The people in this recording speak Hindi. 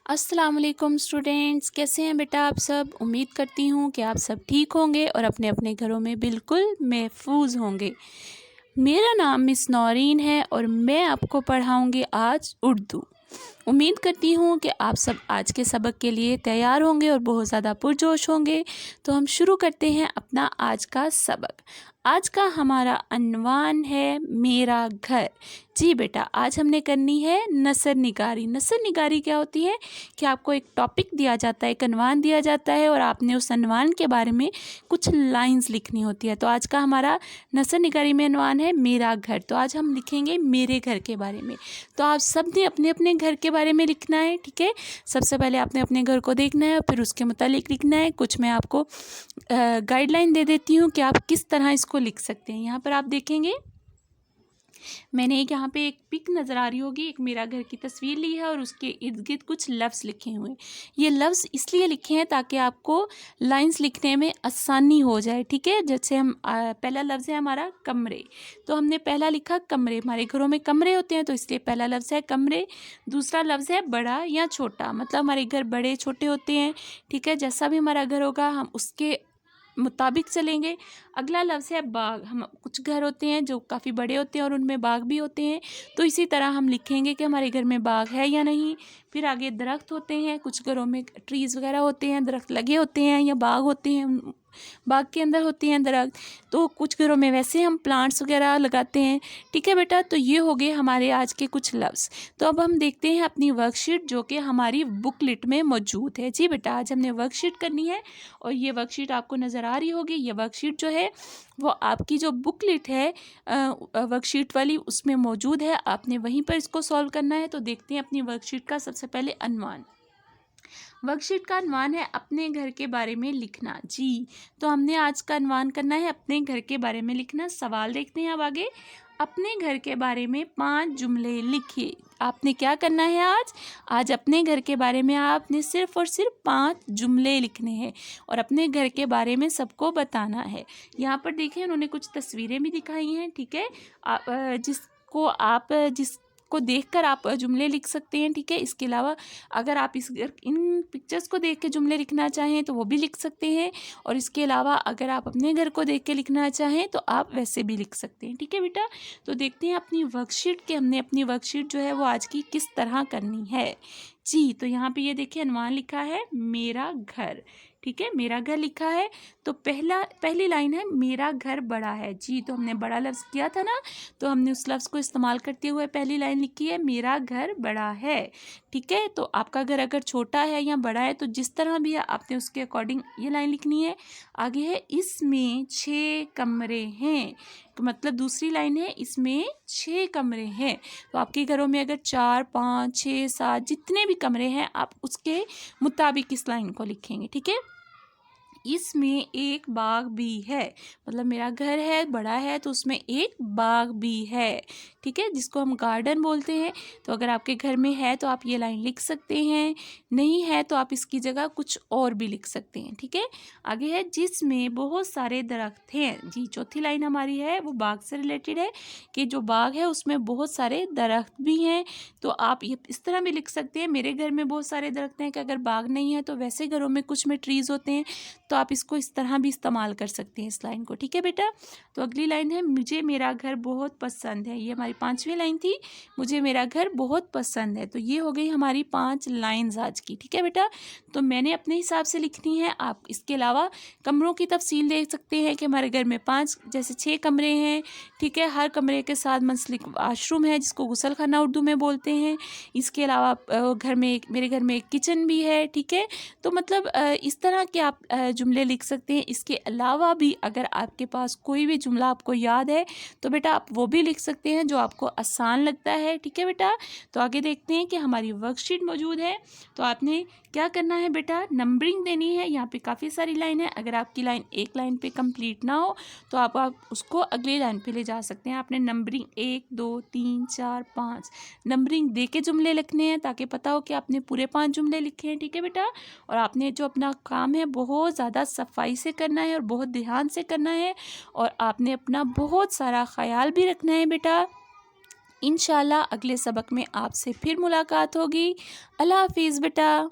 अस्सलाम वालेकुम स्टूडेंट्स, कैसे हैं बेटा आप सब। उम्मीद करती हूँ कि आप सब ठीक होंगे और अपने अपने घरों में बिल्कुल महफूज होंगे। मेरा नाम मिस नौरीन है और मैं आपको पढ़ाऊँगी आज उर्दू। उम्मीद करती हूँ कि आप सब आज के सबक के लिए तैयार होंगे और बहुत ज़्यादा पुरजोश होंगे। तो हम शुरू करते हैं अपना आज का सबक। आज का हमारा अनवान है मेरा घर। जी बेटा, आज हमने करनी है नसर निगारी। नसर निगारी क्या होती है कि आपको एक टॉपिक दिया जाता है, एक अनवान दिया जाता है और आपने उस अनवान के बारे में कुछ लाइंस लिखनी होती है। तो आज का हमारा नसर निगारी में अनवान है मेरा घर। तो आज हम लिखेंगे मेरे घर के बारे में। तो आप सब ने अपने अपने घर के बारे में लिखना है, ठीक है। सबसे पहले आपने अपने घर को देखना है, फिर उसके मुतालिक लिखना है। कुछ मैं आपको गाइडलाइन दे देती हूँ कि आप किस तरह इसको लिख सकते हैं। यहाँ पर आप देखेंगे मैंने यहाँ पे एक पिक नज़र आ रही होगी, एक मेरा घर की तस्वीर ली है और उसके इर्द गिर्द कुछ लफ्ज़ लिखे हुए हैं। ये लफ्ज़ इसलिए लिखे हैं ताकि आपको लाइंस लिखने में आसानी हो जाए, ठीक है। जैसे हम पहला लफ्ज़ है हमारा कमरे, तो हमने पहला लिखा कमरे। हमारे घरों में कमरे होते हैं तो इसलिए पहला लफ्ज़ है कमरे। दूसरा लफ्ज़ है बड़ा या छोटा, मतलब हमारे घर बड़े छोटे होते हैं, ठीक है। जैसा भी हमारा घर होगा हम उसके मुताबिक चलेंगे। अगला लफ्ज़ है बाग। हम कुछ घर होते हैं जो काफ़ी बड़े होते हैं और उनमें बाग भी होते हैं, तो इसी तरह हम लिखेंगे कि हमारे घर में बाग है या नहीं। फिर आगे दरख्त होते हैं, कुछ घरों में ट्रीज़ वगैरह होते हैं, दरख्त लगे होते हैं या बाग होते हैं, बाग के अंदर होते हैं दरख्त। तो कुछ घरों में वैसे हम प्लांट्स वगैरह लगाते हैं, ठीक है बेटा। तो ये हो गए हमारे आज के कुछ लफ्ज़। तो अब हम देखते हैं अपनी वर्कशीट जो कि हमारी बुकलेट में मौजूद है। जी बेटा, आज हमने वर्कशीट करनी है और ये वर्कशीट आपको नज़र आ रही होगी। ये वर्कशीट जो है वो आपकी जो बुकलेट है वर्कशीट वाली उसमें मौजूद है। आपने वहीं पर इसको सॉल्व करना है। तो देखते हैं अपनी वर्कशीट का सबसे पहले अनवान। वर्कशीट का अनवान है अपने घर के बारे में लिखना। जी, तो हमने आज का अनवान करना है अपने घर के बारे में लिखना। सवाल देखते हैं अब आगे। अपने घर के बारे में 5 जुमले लिखिए। आपने क्या करना है आज अपने घर के बारे में आपने सिर्फ और सिर्फ 5 जुमले लिखने हैं और अपने घर के बारे में सबको बताना है। यहाँ पर देखिए उन्होंने कुछ तस्वीरें भी दिखाई हैं, ठीक है। जिसको देखकर आप जुमले लिख सकते हैं, ठीक है। इसके अलावा अगर आप इन पिक्चर्स को देख के जुमले लिखना चाहें तो वो भी लिख सकते हैं, और इसके अलावा अगर आप अपने घर को देख के लिखना चाहें तो आप वैसे भी लिख सकते हैं, ठीक है बेटा। तो देखते हैं अपनी वर्कशीट के हमने अपनी वर्कशीट जो है वो आज की किस तरह करनी है। जी, तो यहाँ पे ये देखिए अनवान लिखा है मेरा घर, ठीक है। मेरा घर लिखा है तो पहली लाइन है मेरा घर बड़ा है। जी, तो हमने बड़ा लफ्ज़ किया था ना, तो हमने उस लफ्ज़ को इस्तेमाल करते हुए पहली लाइन लिखी है मेरा घर बड़ा है, ठीक है। तो आपका घर अगर छोटा है या बड़ा है तो जिस तरह भी है आपने उसके अकॉर्डिंग ये लाइन लिखनी है। आगे है इसमें 6 कमरे हैं, तो मतलब दूसरी लाइन है इसमें 6 कमरे हैं। तो आपके घरों में अगर 4, 5, 6, 7 जितने भी कमरे हैं आप उसके मुताबिक इस लाइन को लिखेंगे, ठीक है। इसमें एक बाग भी है, मतलब मेरा घर है बड़ा है तो उसमें एक बाग भी है, ठीक है, जिसको हम गार्डन बोलते हैं। तो अगर आपके घर में है तो आप ये लाइन लिख सकते हैं, नहीं है तो आप इसकी जगह कुछ और भी लिख सकते हैं, ठीक है। आगे है जिसमें बहुत सारे दरख्त हैं। जी, चौथी लाइन हमारी है वो बाग से रिलेटेड है कि जो बाग है उसमें बहुत सारे दरख्त भी हैं। तो आप ये इस तरह भी लिख सकते हैं मेरे घर में बहुत सारे दरख्त हैं, कि अगर बाग नहीं है तो वैसे घरों में कुछ में ट्रीज़ होते हैं, तो आप इसको इस तरह भी इस्तेमाल कर सकते हैं इस लाइन को, ठीक है बेटा। तो अगली लाइन है मुझे मेरा घर बहुत पसंद है। ये हमारी 5वीं लाइन थी, मुझे मेरा घर बहुत पसंद है। तो ये हो गई हमारी 5 लाइन्स आज की, ठीक है बेटा। तो मैंने अपने हिसाब से लिखनी है, आप इसके अलावा कमरों की तफसील देख सकते हैं कि हमारे घर में 5 जैसे 6 कमरे हैं, ठीक है। हर कमरे के साथ मंसलिक वाशरूम है जिसको गुसल खाना उर्दू में बोलते हैं। इसके अलावा मेरे घर में एक किचन भी है, ठीक है। तो मतलब इस तरह के आप जुमले लिख सकते हैं। इसके अलावा भी अगर आपके पास कोई भी जुमला आपको याद है तो बेटा आप वो भी लिख सकते हैं जो आपको आसान लगता है, ठीक है बेटा। तो आगे देखते हैं कि हमारी वर्कशीट मौजूद है। तो आपने क्या करना है बेटा, नंबरिंग देनी है। यहाँ पे काफ़ी सारी लाइन है, अगर आपकी लाइन एक लाइन पे कंप्लीट ना हो तो आप उसको अगली लाइन पे ले जा सकते हैं। आपने नंबरिंग 1, 2, 3, 4, 5 नंबरिंग दे के जुमले लिखने हैं ताकि पता हो कि आपने पूरे 5 जुमले लिखे हैं, ठीक है बेटा। और आपने जो अपना काम है बहुत ज़्यादा सफाई से करना है और बहुत ध्यान से करना है, और आपने अपना बहुत सारा ख्याल भी रखना है बेटा इंशाल्लाह अगले सबक में आपसे फिर मुलाकात होगी। अल्लाह हाफिज़ बेटा।